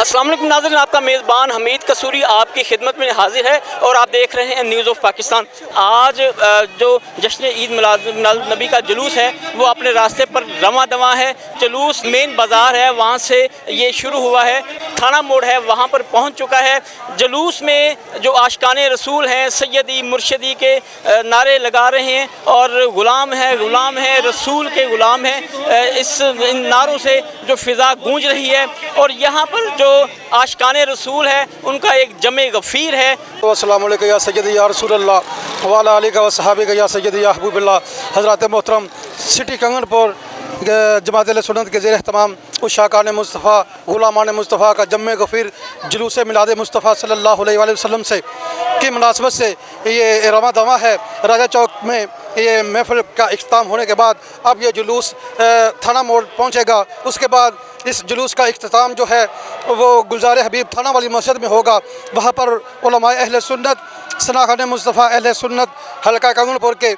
अस्सलाम वालेकुम नाज़रीन, आपका मेज़बान हमीद कसूरी आपकी खिदमत में हाजिर है और आप देख रहे हैं न्यूज़ ऑफ पाकिस्तान। आज जो जश्न ईद मिलाद नबी का जुलूस है वो अपने रास्ते पर रवां दवां है। जुलूस मेन बाज़ार है, वहाँ से ये शुरू हुआ है, थाना मोड़ है वहाँ पर पहुँच चुका है। जुलूस में जो आशिकाने रसूल हैं सैयदी मुर्शदी के नारे लगा रहे हैं और ग़ुलाम है रसूल के ग़ुलाम हैं, इन नारों से जो फ़िज़ा गूंज रही है। और यहाँ पर जो आशिकाने रसूल है उनका एक जमे गफ़ीर है। अस्सलामु अलैकुम या सय्यदी या रसूलल्लाह व अला आलिका व सहाबिका या सय्यदी या हबीबल्लाह। हज़रात मोहतरम सिटी कंगनपुर जमात सुन्नत के ज़ेर एहतमाम उस शाकान मुस्तफ़ा ग़ुलामान मुस्तफ़ा का जमे गफ़ीर जुलूस मिलाद मुस्तफ़ा सल्लल्लाहु अलैहि वसल्लम से की मुनासबत से ये रवां दवां है। राजा चौक में ये महफ़िल का इख्तिताम होने के बाद अब ये जुलूस थाना मोड़ पहुँचेगा। उसके बाद इस जुलूस का इख्तिताम जो है वो गुलजार हबीब थाना वाली मस्जिद में होगा। वहाँ पर उलमाए अहले सुन्नत सनाखान मुस्तफ़ा अहले सुन्नत हल्का कंगनपुर के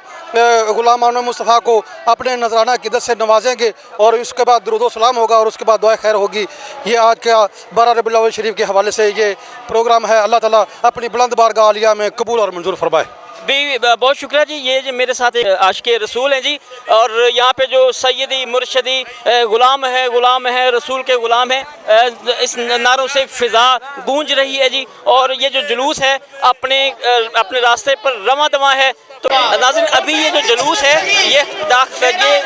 ग़ुलामान मुस्तफ़ा को अपने नजराना क़िदत से नवाजेंगे और उसके बाद दुरूद सलाम होगा और उसके बाद दुआ खैर होगी। ये आज का 12 रबीउल अव्वल शरीफ के हवाले से ये प्रोग्राम है। अल्लाह ताला अपनी बुलंद बारगाह आलिया में कबूल और मंजूर फरमाए। भी बहुत शुक्रिया जी। ये जो मेरे साथ एक आशिक़े रसूल हैं जी, और यहाँ पे जो सैयदी मुर्शदी ग़ुलाम है रसूल के ग़ुलाम है, इस नारों से फ़िज़ा गूंज रही है जी। और ये जो जुलूस है अपने रास्ते पर रवां दवां है। तो नाज़रीन अभी ये जो जुलूस है ये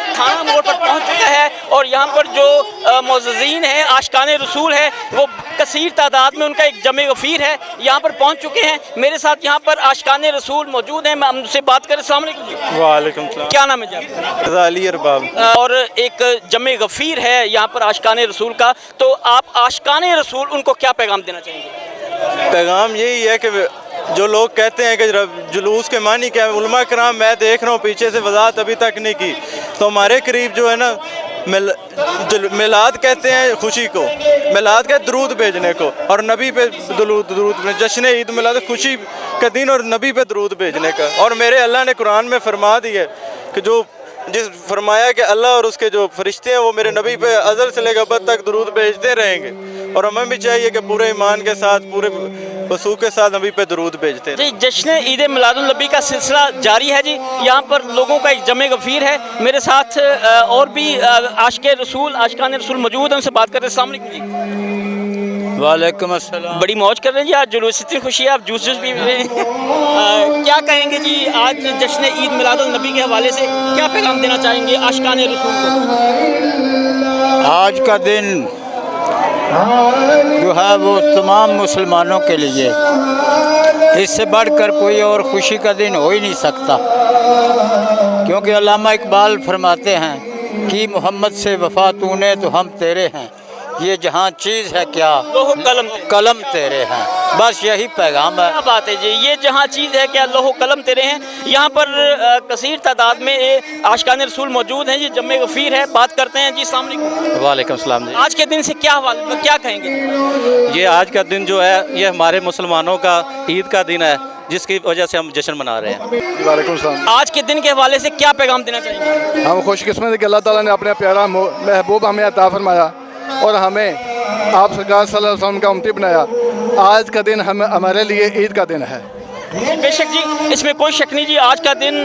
थाना मोड़ पर पहुँच चुका है और यहाँ पर जो मुअज़्ज़िज़ीन हैं आशिकाने रसूल है वो कसीर तादाद में उनका एक जमे गफ़ीर है, यहाँ पर पहुँच चुके हैं। मेरे साथ यहाँ पर आशिकाने रसूल मौजूद हैं, मैं उनसे बात करें। अस्सलाम वालेकुम। वालेकुम सलाम। क्या नाम है जी आपका? अली अरबाब। और एक जमे गफ़ीर है यहाँ पर आशिकाने रसूल का, तो आप आशिकाने रसूल उनको क्या पैगाम देना चाहेंगे? पैगाम यही है कि जो लोग कहते हैं कि जुलूस के मानी क्या है, उलमा कराम मैं देख रहा हूँ पीछे से वजाहत अभी तक नहीं की, तो हमारे करीब जो है ना मिलाद कहते हैं खुशी को, मिलाद कहते दरूद भेजने को, और नबी पे दरूद जश्न ईद मिलाद खुशी का दिन और नबी पे दरूद भेजने का। और मेरे अल्लाह ने कुरान में फरमा दिया कि जो जिस फरमाया कि अल्लाह और उसके जो फरिश्ते हैं वो मेरे नबी पे अज़ल से लेकर अब तक दरूद भेजते रहेंगे, और हमें भी चाहिए कि पूरे ईमान के साथ पूरे वसूख के साथ नबी पे दरूद भेजते हैं जी। जश्न ईद मिलादुन नबी का सिलसिला जारी है जी। यहाँ पर लोगों का एक जमे गफ़ीर है। मेरे साथ और भी आशिक़े रसूल आशिकाने रसूल मौजूद हैं, उनसे बात कर रहे हैं। अस्सलाम वालेकुम जी। वालेकुम अस्सलाम। बड़ी मौज कर रहे हैं जी, आज जुलूस इतनी खुशी है, आप जूस भी पी रहे हैं। क्या कहेंगे जी आज जश्न ईद मिलादुन नबी के हवाले से क्या पैगाम देना चाहेंगे आशिकाने रसूल को? आज का दिन जो है वो तमाम मुसलमानों के लिए इससे बढ़कर कोई और खुशी का दिन हो ही नहीं सकता, क्योंकि अल्लामा इकबाल फरमाते हैं कि मोहम्मद से वफ़ा तूने तो हम तेरे हैं, ये जहाँ चीज़ है क्या लोहो कलम तेरे हैं। बस यही पैगाम है। क्या बात है जी, ये जहाँ चीज़ है क्या लोहो कलम तेरे हैं। यहाँ पर कसीर तादाद में आशिकाने रसूल मौजूद हैं, ये जमे गफ़ीर है। बात करते हैं जी। अस्सलाम वालेकुम। वालेकुम सलाम जी। आज के दिन से क्या कहेंगे? ये आज का दिन जो है ये हमारे मुसलमानों का ईद का दिन है, जिसकी वजह से हम जश्न मना रहे हैं। वालेकुम सलाम। आज के दिन के हवाले से क्या पैगाम देना चाहेंगे? हम खुशकिस्मत कि अल्लाह ताला ने अपना प्यारा महबूब हमें अता फरमाया और हमें आप सरकार सल्लल्लाहु अलैहि वसल्लम का उम्मती बनाया। आज का दिन हमारे लिए ईद का दिन है। बेशक जी, इसमें कोई शक नहीं जी। आज का दिन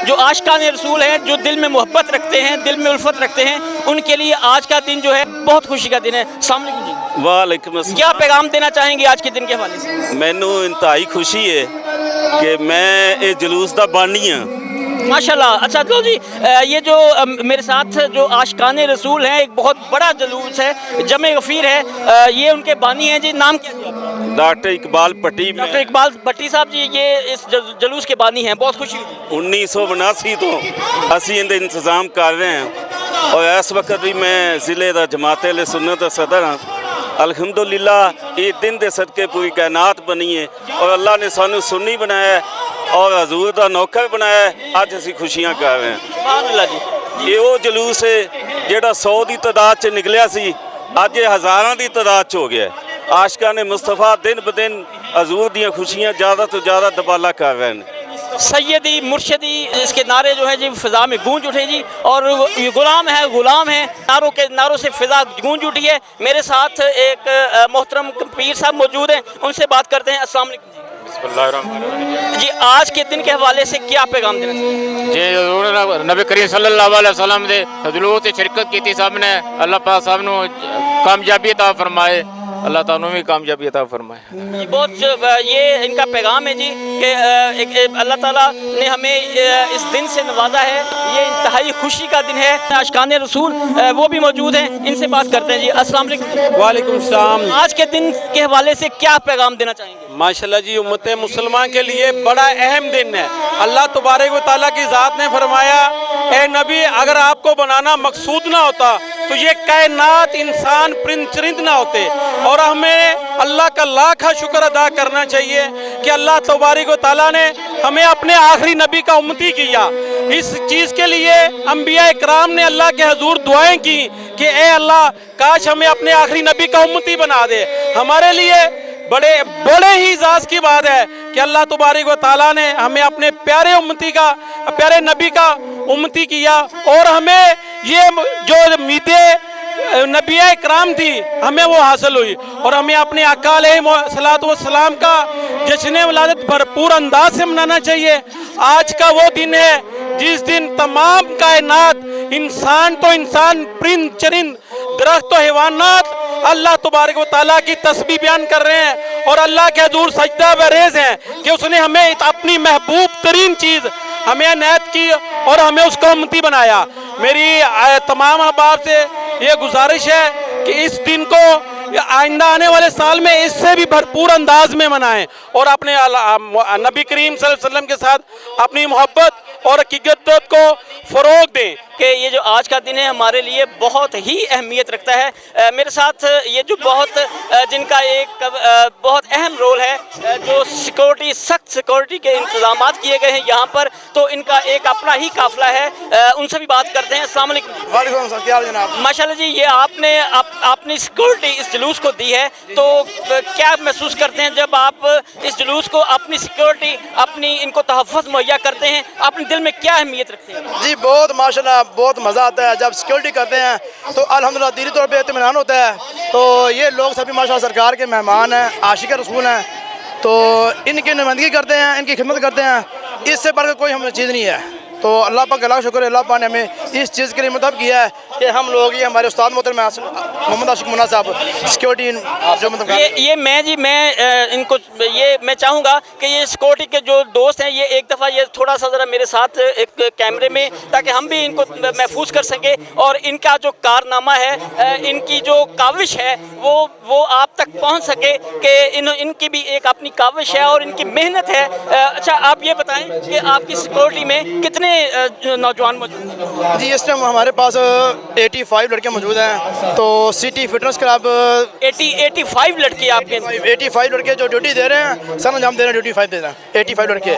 जो आशिकाने रसूल हैं, जो दिल में मोहब्बत रखते हैं, दिल में उल्फत रखते हैं, उनके लिए आज का दिन जो है बहुत खुशी का दिन है। अस्सलाम वालेकुम जी। वालेकुम अस्सलाम। क्या पैगाम देना चाहेंगे आज के दिन के हवाले से? मैनू इंतहाई खुशी है कि मैं ये जुलूस का बानी हाँ। माशाल्लाह। अच्छा तो जी ये जो मेरे साथ जो आशिकाने रसूल हैं, एक बहुत बड़ा जुलूस है, जमे गफ़ीर है, ये उनके बानी हैं जी। नाम क्या है? डॉक्टर इकबाल भट्टी। डॉक्टर इकबाल भट्टी साहब जी ये इस जुलूस के बानी हैं। बहुत खुशी हुई। 1979 तो असी इनका इंतज़ाम कर रहे हैं और इस वक्त भी मैं ज़िले का जमात अहले सुन्नत का सदर हाँ। अल्हम्दुलिल्लाह ये दिन के सदके पूरी कायनात बनी है और अल्लाह ने सानू सुन्नी बनाया है और हजूर का नौकर बनाया है। अज असी खुशियाँ कर रहे हैं। सुभान अल्लाह जी। ये वो जुलूस है जोड़ा 100 की तादाद च निकलिया सी, अज ये हज़ारां की तादाद च हो गया है। आशिकाने मुस्तफ़ा दिन ब दिन हजूर दियाँ खुशियाँ ज़्यादा तो ज़्यादा दबाला कर रहे हैं। سیدی مرشدی اس کے نعرے جو ہیں جی فضا میں گونج اٹھے جی، اور یہ غلام ہے نعروں سے فضا گونج اٹھی ہے۔ میرے ساتھ ایک محترم پیر صاحب موجود ہیں، ان سے بات کرتے ہیں۔ السلام علیکم بسم اللہ الرحمن الرحیم۔ جی، آج کے دن کے حوالے سے کیا پیغام دینا چاہیے؟ جی حضور نبی کریم صلی اللہ علیہ وسلم دے جلوس سے شرکت کی تھی سب نے، اللہ پاک صاحب نے کامیابی عطا فرمائے، اللہ تعالیٰ بھی کامیابی عطا فرمائے۔ یہ بہت یہ ان کا پیغام ہے جی کہ اللہ تعالیٰ نے ہمیں اس دن سے نوازا ہے، یہ انتہائی خوشی کا دن ہے۔ اشکان رسول وہ بھی موجود ہیں، ان سے بات کرتے ہیں جی۔ السلام علیکم۔ وعلیکم السلام۔ آج کے دن کے حوالے سے کیا پیغام دینا چاہیں گے؟ ماشاءاللہ جی، امت مسلمان کے لیے بڑا اہم دن ہے۔ اللہ تبارک و تعالیٰ کی ذات نے فرمایا، اے نبی اگر آپ کو بنانا مقصود نہ ہوتا تو یہ کائنات انسان پرند چرند نہ ہوتے، اور ہمیں اللہ کا لاکھا شکر ادا کرنا چاہیے کہ اللہ تبارک و تعالیٰ نے ہمیں اپنے آخری نبی کا امتی کیا۔ اس چیز کے لیے انبیاء اکرام نے اللہ کے حضور دعائیں کی کہ اے اللہ کاش ہمیں اپنے آخری نبی کا امتی بنا دے۔ ہمارے لیے بڑے ہی اعزاز کی بات ہے کہ اللہ تبارک و تعالیٰ نے ہمیں اپنے پیارے نبی کا امتی کیا، اور ہمیں یہ جو امیدیں نبی اکرام تھی ہمیں وہ حاصل ہوئی، اور ہمیں اپنے آقا علیہ الصلوۃ والسلام کا جشن ولادت بھرپور انداز سے منانا چاہیے۔ آج کا وہ دن ہے جس دن تمام کائنات، انسان تو انسان، پرند چرند، درخت و حیوانات اللہ تبارک و تعالیٰ کی تسبیح بیان کر رہے ہیں، اور اللہ کے حضور سجدہ بریز ہیں کہ اس نے ہمیں اپنی محبوب ترین چیز ہمیں عنایت کی اور ہمیں اس کو امتی بنایا۔ میری تمام احباب سے یہ گزارش ہے کہ اس دن کو آئندہ آنے والے سال میں اس سے بھی بھرپور انداز میں منائیں، اور اپنے نبی کریم صلی اللہ علیہ وسلم کے ساتھ اپنی محبت اور عقیدت کو فروغ دیں۔ کہ یہ جو آج کا دن ہے ہمارے لیے بہت ہی اہمیت رکھتا ہے۔ میرے ساتھ یہ جو جن کا ایک بہت اہم رول ہے، جو سیکورٹی، سخت سیکورٹی کے انتظامات کیے گئے ہیں یہاں پر، تو ان کا ایک اپنا ہی قافلہ ہے، ان سے بھی بات کرتے ہیں۔ السلام علیکم۔ وعلیکم السلام، کیا حال جناب؟ ماشاءاللہ جی، یہ آپ نے سیکورٹی اس جلوس کو دی ہے، تو کیا محسوس کرتے ہیں جب آپ اس جلوس کو اپنی سیکورٹی، اپنی ان کو تحفظ مہیا کرتے ہیں؟ اپنے دل میں کیا اہمیت رکھتے ہیں؟ جی بہت ماشاءاللہ بہت مزہ آتا ہے جب سیکورٹی کرتے ہیں تو الحمدللہ دلی طور پہ اطمینان ہوتا ہے۔ تو یہ لوگ سبھی ماشاءاللہ سرکار کے مہمان ہیں، عاشق رسول ہیں، تو ان کی نمائندگی کرتے ہیں، ان کی خدمت کرتے ہیں، اس سے بڑھ کر کوئی ہمیں چیز نہیں ہے۔ تو اللہ پاک کا لاکھ شکر ہے، اللہ پاک نے ہمیں اس چیز کے لیے مطلب کیا ہے کہ ہم لوگ، یہ ہمارے استاد محترم محمد عاشق منا صاحب سیکورٹی جو مطلب ان کو میں چاہوں گا کہ یہ سیکورٹی کے جو دوست ہیں، یہ ایک دفعہ یہ تھوڑا سا ذرا میرے ساتھ ایک کیمرے میں، تاکہ ہم بھی ان کو محفوظ کر سکیں، اور ان کا جو کارنامہ ہے، ان کی جو کاوش ہے وہ آپ تک پہنچ سکے کہ ان کی بھی ایک اپنی کاوش ہے اور ان کی محنت ہے۔ اچھا آپ یہ بتائیں کہ آپ کی سیکورٹی میں کتنے نوجوان موجود ہیں؟ جی اس ٹائم ہمارے پاس 85 لڑکے موجود ہیں، تو سٹی فٹنس کلب 85 لڑکے آپ کے؟ 85 لڑکے جو ڈیوٹی دے رہے ہیں، سر انجام دے رہے ہیں، ڈیوٹی 5 دے رہے ہیں 85 لڑکے۔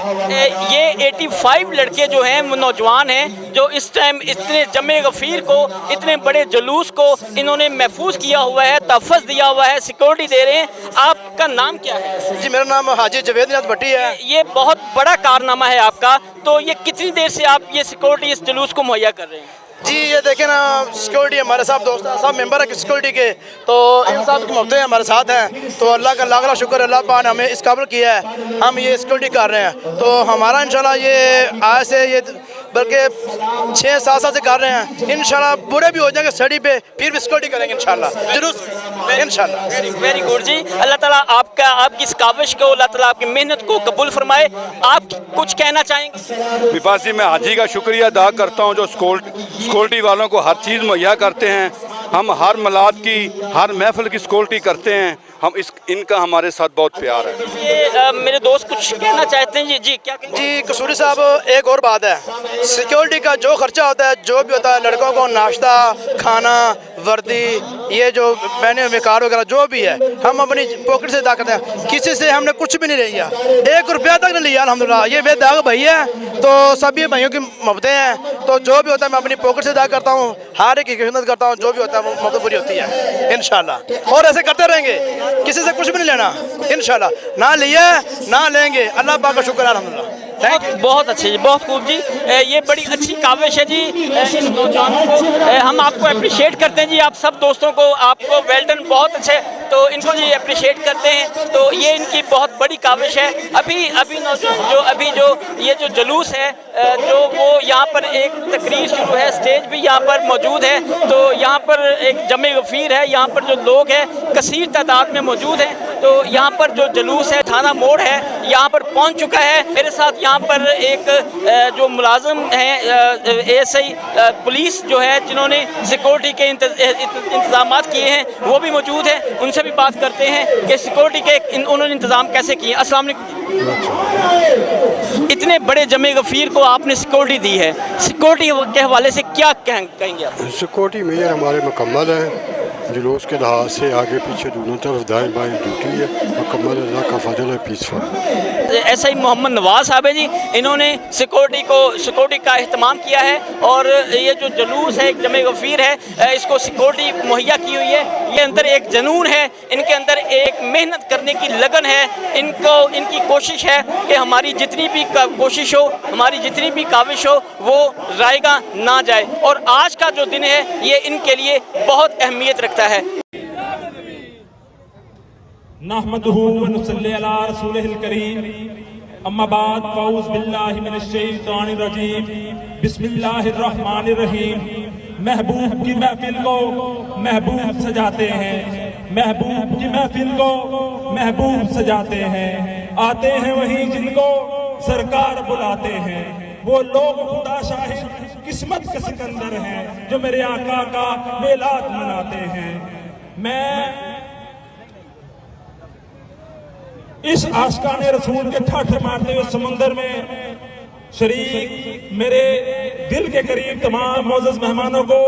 یہ 85 لڑکے جو ہیں وہ نوجوان ہیں، جو اس ٹائم اتنے جمع غفیر کو، اتنے بڑے جلوس کو انہوں نے محفوظ کیا ہوا ہے، تحفظ دیا ہوا ہے، سیکورٹی دے رہے ہیں۔ آپ کا نام کیا ہے؟ جی میرا نام حاجی جوید نیاز بھٹی ہے۔ یہ بہت بڑا کارنامہ ہے آپ کا، تو یہ کتنی دیر سے آپ یہ سیکورٹی اس جلوس کو مہیا کر رہے ہیں؟ جی یہ دیکھیں نا، سیکورٹی ہمارے ساتھ دوست ہیں، سب ممبر ہیں سیکورٹی کے، تو ان صاحب کی محبتیں ہمارے ساتھ ہیں، تو اللہ کا لاکھ لاکھ شکر، اللہ پاک نے ہمیں اس قابل کیا ہے، ہم یہ سیکورٹی کر رہے ہیں۔ تو ہمارا انشاءاللہ یہ آج سے یہ بلکہ 6-7 سال سے کر رہے ہیں، انشاءاللہ برے بھی ہو جائیں گے اسٹڈی پہ، پھر بھی سیکورٹی کریں گے انشاءاللہ، ضرور انشاءاللہ۔ ویری گڈ جی، اللہ تعالیٰ آپ کی اس کاوش کو، اللہ تعالیٰ آپ کی محنت کو قبول فرمائے۔ آپ کچھ کہنا چاہیں گے؟ وپاس جی، میں حاجی کا شکریہ ادا کرتا ہوں جو سیکورٹی والوں کو ہر چیز مہیا کرتے ہیں۔ ہم ہر میلاد کی، ہر محفل کی سیکورٹی کرتے ہیں، ان کا ہمارے ساتھ بہت پیار ہے۔ یہ میرے دوست کچھ کہنا چاہتے ہیں جی، کیا کہیں؟ جی قصوری صاحب ایک اور بات ہے، سیکورٹی کا جو خرچہ ہوتا ہے، جو بھی ہوتا ہے، لڑکوں کو ناشتہ، کھانا، وردی، یہ جو پہنے ہوئے کار وغیرہ جو بھی ہے، ہم اپنی پاکٹ سے ادا کرتے ہیں، کسی سے ہم نے کچھ بھی نہیں لیا، 1 روپیہ تک نہیں لیا الحمدللہ۔ یہ بے داغ بھائی ہے، تو سبھی بھائیوں کی محبتیں ہیں، تو جو بھی ہوتا ہے میں اپنی پاکٹ سے ادا کرتا ہوں، ہر ایک کی خدمت کرتا ہوں، جو بھی ہوتا ہے وہ محبت پوری ہوتی ہے انشاءاللہ، اور ایسے کرتے رہیں گے، کسی سے کچھ بھی نہیں لینا انشاءاللہ، نہ لیا نہ لیں گے، اللہ پاک کا شکر ہے الحمدللہ۔ बहुत अच्छे जी, बहुत खूब जी। ये बड़ी अच्छी काविश है जी इन नौजवानों को। हम आपको अप्रिशिएट करते हैं जी, आप सब दोस्तों को, आपको वेल डन, बहुत अच्छे, तो इनको जी अप्रिशिएट करते हैं। तो ये इनकी बहुत बड़ी काविश है। अभी जो ये जो जुलूस है, जो वो यहाँ पर एक तकरीर शुरू है, स्टेज भी यहाँ पर मौजूद है। तो यहाँ पर एक जमे गफीर है, यहाँ पर जो लोग हैं कसीर तादाद में मौजूद हैं। तो यहाँ पर जो जुलूस है थाना मोड़ है, यहाँ पर पहुँच चुका है। मेरे साथ यहाँ पर एक जो मुलाजिम हैं एएसआई पुलिस जो है, जिन्होंने सिक्योरिटी के इंतजाम किए हैं, वो भी मौजूद हैं। उनसे भी बात करते हैं कि सिक्योरिटी के उन्होंने इंतज़ाम कैसे किए। अस्सलाम वालेकुम। इतने बड़े जमे गफीर को आपने सिक्योरिटी दी है, सिक्योरिटी के हवाले से क्या कहेंगे आप? सिक्योरिटी मेजर हमारे मुकम्मल है। जुलूस के लिहाज से आगे पीछे दोनों तरफ दाएं बाएं ड्यूटी है मुकम्मल। अल्लाह का फजल है, पीसफुल। ऐसा ही मोहम्मद नवाज साहब है जी, इन्होंने सिक्योरिटी का अहतमाम किया है। और ये जो जुलूस है, एक जमे गफीर है, इसको सिक्योरिटी मुहैया की हुई है। ये अंदर एक जुनून है, इनके अंदर एक मेहनत करने की लगन है। इनकी कोशिश है कि हमारी जितनी भी कोशिश हो, हमारी जितनी भी काविश हो, वो रायगा ना जाए। और आज का जो दिन है, ये इनके लिए बहुत अहमियत रखता है। नहमदुहु व नुसल्ली अला रसूलिहिल करीम, अम्मा बाद, फ़ऊज़ बिल्लाहि मिनश शैतानिर रजीम, बिस्मिल्लाहिर रहमानिर रहीम। महबूब की महफिल को महबूब सजाते हैं, महबूब की महफिल को महबूब सजाते हैं। आते हैं वही जिनको सरकार बुलाते हैं, वो लोग खुदा शाहिद किस्मत के सिकंदर हैं, जो मेरे आका का मेलाद मनाते हैं। मैं इस आशिकाने रसूल के ठाठे मारते हुए समंदर में शरीक मेरे दिल के करीब तमाम मोअज़्ज़ज़ मेहमानों को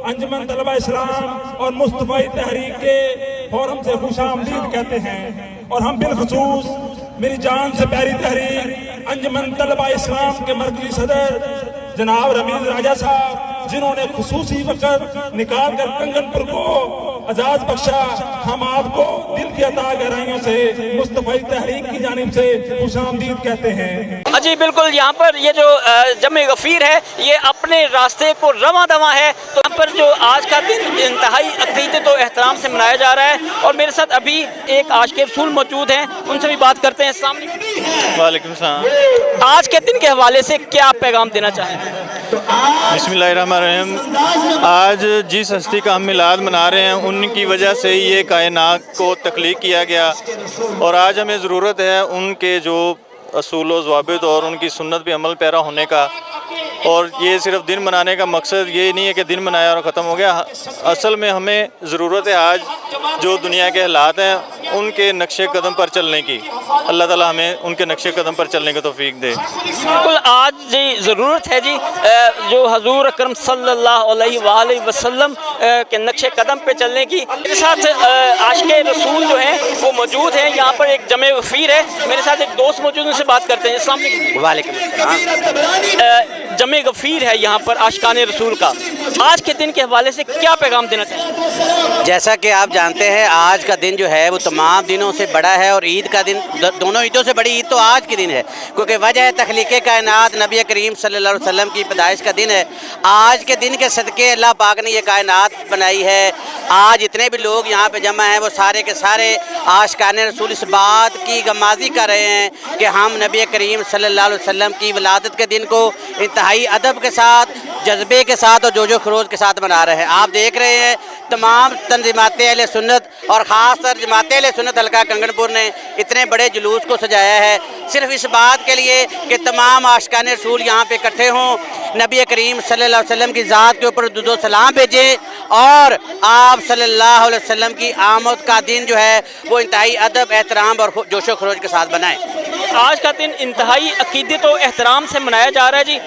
अंजुमन तलबा इस्लाम और मुस्तफ़ाई तहरीक के फोरम से खुशामदीद कहते हैं। और हम बिलखुसूस मेरी जान से प्यारी तहरीक अंजुमन तलबा इस्लाम के मरकजी सदर जनाब रमीज राजा साहब, जिन्होंने खुसूसी वक़्त निकाल कर कंगनपुर को आजाद बख्शा, हम आपको दिल की अता गहराइयों से मुस्तफ़ाई तहरीक की जानिब से खुशामदीद कहते हैं। जी बिल्कुल, यहाँ पर ये जो जमे गफीर है, ये अपने रास्ते को रवां दवां है। तो यहाँ पर जो आज का दिन इंतहाई अक़ीदत और एहतराम से मनाया जा रहा है। और मेरे साथ अभी एक आशिक़ रसूल मौजूद हैं, उनसे भी बात करते हैं। अस्सलाम वालेकुम। वालेकुम सलाम। आज के दिन के हवाले से क्या पैगाम देना चाहें? बिस्मिल्लाहिर्रहमानिर्रहीम। आज जिस हस्ती का हम मिलाद मना रहे हैं, उनकी वजह से ही ये कायनात को तख्लीक किया गया। और आज हमें ज़रूरत है उनके जो असूल व ज़वाबित और उनकी सुन्नत पे अमल पैरा होने का। और ये सिर्फ दिन मनाने का मकसद ये नहीं है कि दिन मनाया और ख़त्म हो गया। असल में हमें ज़रूरत है आज जो दुनिया के हालात हैं उनके नक्शे कदम पर चलने की। अल्लाह ताला हमें उनके नक्शे कदम पर चलने की तौफीक दे। बिल्कुल, आज जी ज़रूरत है जी जो हजूर अकरम सल्लल्लाहु अलैहि वसल्लम के नक्शे कदम पे चलने की। मेरे साथ आशिक़े रसूल जो हैं वो मौजूद हैं। यहाँ पर एक जमे गफीर है, मेरे साथ एक दोस्त मौजूद, उनसे बात करते हैं। अस्सलाम वालेकुम। वालेकुम। जमे गफीर है यहाँ पर आशिकाने रसूल का, आज के दिन के हवाले से क्या पैगाम देना चाहिए? जैसा कि आप जानते हैं, आज का दिन जो है वो तमाम दिनों से बड़ा है। और ईद का दिन, दोनों ईदों से बड़ी ईद तो आज के दिन है, क्योंकि वजह है तख्लीक़े कायनात नबी करीम सल्लल्लाहु अलैहि वसल्लम की पैदाइश का दिन है। आज के दिन के सदक़े अल्लाह पाक ने ये कायनात बनाई है। आज जितने भी लोग यहाँ पे जमा हैं, वो सारे के सारे आशिकाने रसूल इस बात की गमाज़ी कर रहे हैं कि हम नबी करीम सल्लल्लाहु अलैहि वसल्लम की विलादत के दिन को इंतहाई अदब के साथ, जज्बे के साथ और जोजो खरोज के साथ मना रहे हैं। आप देख रहे हैं तमाम तंजीमात अहले सुन्नत और ख़ास कर जमात अहले सुन्नत हल्का कंगनपुर ने इतने बड़े जुलूस को सजाया है, सिर्फ इस बात के लिए कि तमाम आशिकाने रसूल यहाँ पे इकट्ठे हों, नबी करीम सल्लल्लाहु अलैहि वसल्लम की ज़ात के ऊपर दुरूद व सलाम भेजें। और आप सल्लल्लाहु अलैहि वसल्लम की आमद का दिन जो है वो इंतहाई अदब, एहतराम और जोशो खरोज के साथ बनाएं। आज का दिन इंतहाई अकीदत और एहतराम से मनाया जा रहा है जी।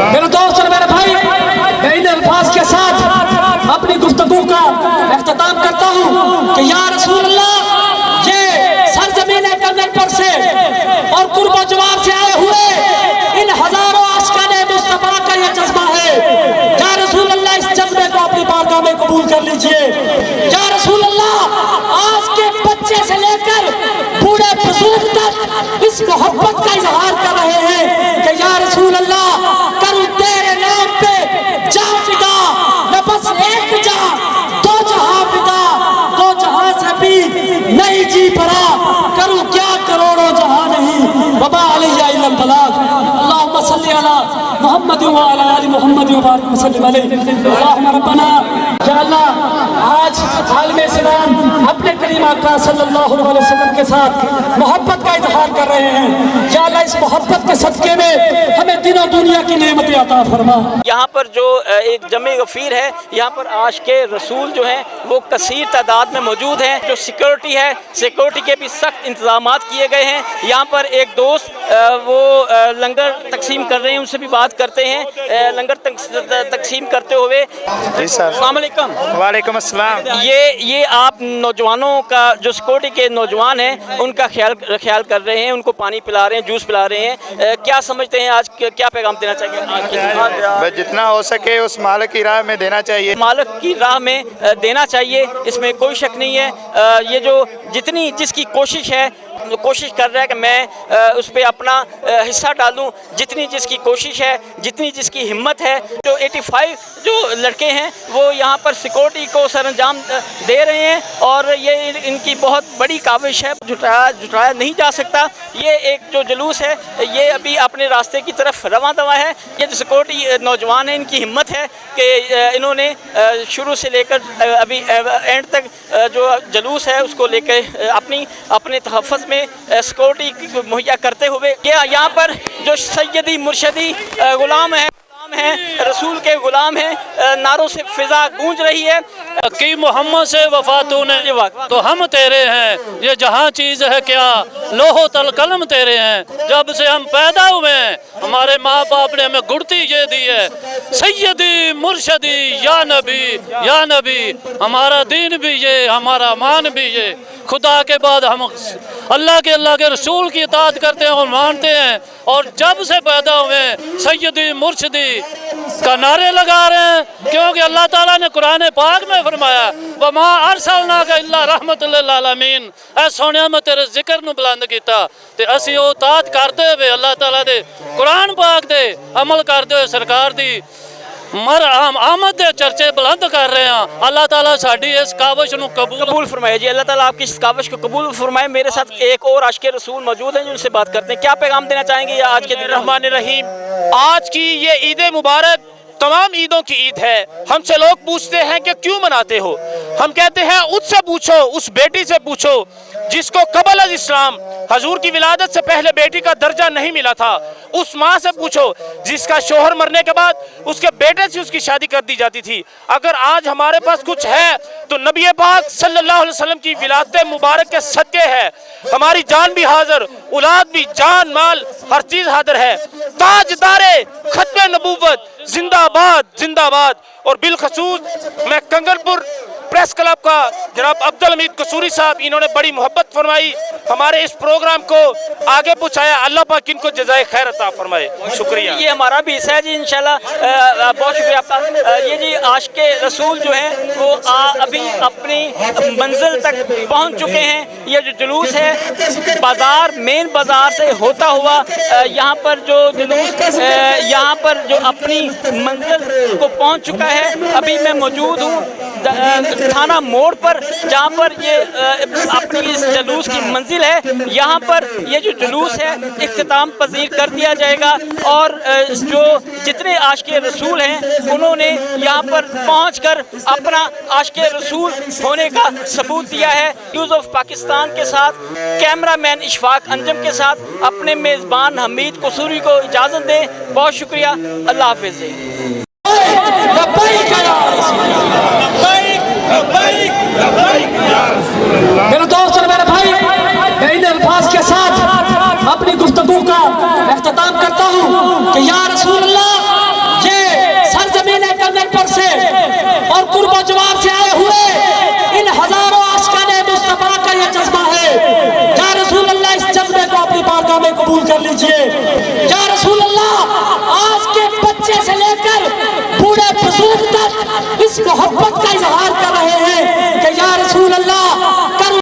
मेरे दोस्त और मेरे भाई, मैं इन अल्फाज के साथ अपनी गुफ्तगू का इख्तिताम करता हूँ कि या रसूल अल्लाह, ये सरजमीन कंगनपुर से और कुर्ब जवाब से आए हुए इन हजारों आशिकाने मुस्तफा का ये जज्बा है। या रसूल अल्लाह, इस जज्बे को अपनी बारगाह में कबूल कर लीजिए। या रसूल अल्लाह, आज के मोहब्बत का इजहार कर रहे हैं कि या रसूल अल्लाह करूं तेरे नाम पे जा फिदा, न बस एक जा दो जहां फिदा, दो जहां से भी नहीं जी भरा, करूं क्या करोड़ों जहां नहीं, वबा अलैया इल्लल बलाग। अल्लाहुम्मा सल्ली अला मुहम्मद व अला आलि मुहम्मद व बारिक वसल्लिम अलैहि। अल्लाहुम्मा रब्बना, या अल्लाह आज आलम इस्लाम अपने करीम आका सल्लल्लाहु अलैहि वसल्लम के साथ मोहब्बत का इजहार कर रहे हैं। या अल्लाह इस मोहब्बत के सदके में हमें दिनों दुनिया की नेमतें अता फरमा। यहाँ पर जो एक जमे गफीर है, यहाँ पर आशिक़े रसूल जो हैं वो कसीर तादाद में मौजूद हैं। जो सिक्योरिटी है, सिक्योरिटी के भी सख्त इंतजामात किए गए हैं। यहाँ पर एक दोस्त वो लंगर तकसीम कर रहे हैं, उनसे भी बात करते हैं। लंगर तकसीम करते हुए जी सर, अस्सलाम वालेकुम। वालेकुम अस्सलाम। ये आप नौजवानों का, जो सिक्योरिटी के नौजवान हैं, उनका ख्याल कर रहे हैं, उनको पानी पिला रहे हैं, जूस पिला रहे हैं। क्या समझते हैं आज क्या पैगाम देना चाहिए आज के? जितना हो सके उस मालिक की राह में देना चाहिए, मालिक की राह में देना चाहिए, इसमें कोई शक नहीं है। ये जो जितनी जिसकी कोशिश है, कोशिश कर रहा है कि मैं उस पर अपना हिस्सा डालूं, जितनी जिसकी कोशिश है, जितनी जिसकी हिम्मत है। जो 85 जो लड़के हैं वो यहाँ पर सिक्योरिटी को सरंजाम दे रहे हैं और ये इनकी बहुत बड़ी काविश है, जुटाया नहीं जा सकता। ये एक जो जुलूस है ये अभी अपने रास्ते की तरफ रवां दवा है। ये जो सिक्योरिटी नौजवान है, इनकी हिम्मत है कि इन्होंने शुरू से लेकर अभी एंड तक जो जुलूस है उसको लेकर अपने तहफ़्फ़ुज़ में सिक्योरिटी मुहैया करते हुए यहाँ पर जो सैयदी मुर्शदी गुलाम है, रसूल के गुलाम हैं, नारों से फिजा गूंज रही है कि मोहम्मद से वफा तूने तो हम तेरे हैं, ये जहाँ चीज़ है क्या लोहो तल कलम तेरे हैं। जब से हम पैदा हुए हैं हमारे माँ बाप ने हमें गुड़ती ये दी है, सैयदी मुर्शदी या नबी, हमारा दीन भी ये, हमारा मान भी ये। खुदा के बाद हम अल्लाह के रसूल की इताअत करते हैं और मानते हैं, और जब से पैदा हुए सैयदी मुर्शदी का नारे लगा रहे हैं, क्योंकि अल्लाह ताला ने कुरान पाक में फरमाया वमा अरसलनाका इल्ला रहमतुल लिल आलमीन, ऐ सोनिया मैं तेरे जिक्र नूं बुलंद कीता ते असीं ओ इताअत करदे हुए अल्लाह ताला दे कुरान पाक दे अमल करदे हुए सरकार दी आमद के चर्चे बुलंद कर रहे हैं। अल्लाह ताला साडी इस काविश को कबूल फरमाए जी। अल्लाह ताला आपकी इस काविश को कबूल फरमाए। मेरे साथ एक और आशिक़े रसूल मौजूद हैं, जिनसे बात करते हैं। क्या पैगाम देना चाहेंगे आज के दिन? रहमान रहीम, आज की ये ईद मुबारक तमाम ईदों की ईद है। हमसे लोग पूछते हैं कि क्यों मनाते हो, हम कहते हैं उससे पूछो, उस बेटी से पूछो जिसको कबल अल इस्लाम हजूर की विलादत से पहले बेटी का दर्जा नहीं मिला था। उस माँ से पूछो जिसका शोहर मरने के बाद उसके बेटे से उसकी शादी कर दी जाती थी। अगर आज हमारे पास कुछ है तो नबी पाक सल्लल्लाहु अलैहि वसल्लम की विलादत मुबारक के सदके है। हमारी जान भी हाजिर, औलाद भी, जान माल हर चीज़ हाजिर है। ताजदारे खत्म नबूवत जिंदाबाद जिंदाबाद। और बिलखसूस मैं कंगनपुर प्रेस क्लब का जनाब अब्दुल हमीद कसूरी साहब, इन्होंने बड़ी मोहब्बत फरमाई, हमारे इस प्रोग्राम को आगे पहुँचाया। अल्लाह पाक इनको जज़ाए खैर अता फरमाए। शुक्रिया। ये हमारा भी हिस्सा है जी, इंशाल्लाह। बहुत शुक्रिया आपका। ये जी आशिक़े रसूल जो हैं वो अभी अपनी मंजिल तक पहुँच चुके हैं। ये जो जुलूस है बाज़ार, मेन बाज़ार से होता हुआ यहाँ पर जो जुलूस यहाँ पर जो अपनी मंजिल को पहुँच चुका है। अभी मैं मौजूद हूँ थाना मोड़ पर, जहाँ पर ये अपनी इस जुलूस की मंजिल है। यहाँ पर ये जो जुलूस है इख्तिताम पजीर कर दिया जाएगा और जो जितने आशिक़े रसूल हैं उन्होंने यहाँ पर पहुँचकर अपना आशिक़े रसूल होने का सबूत दिया है। न्यूज़ ऑफ पाकिस्तान के साथ कैमरामैन इशफाक अंजम के साथ अपने मेज़बान हमीद कसूरी को इजाज़त दें। बहुत शुक्रिया। अल्लाह हाफ़िज़। मेरे दोस्त और मेरे भाई, मैं इन अल्फाज के साथ अपनी गुफ्तगू का इख्तिताम करता हूँ कि या रसूल अल्लाह, ये सरज़मीन कंगनपुर से और कुर्ब जवाब से आए हुए इन हजारों आशिक़ाने मुस्तफ़ा का ये जज्बा है। या रसूल अल्लाह, इस जज्बे को अपनी बारगाह में कबूल कर लीजिए। या रसूल अल्लाह, आज के बच्चे से लेकर बूढ़े बुजुर्ग तक इस मोहब्बत का इजहार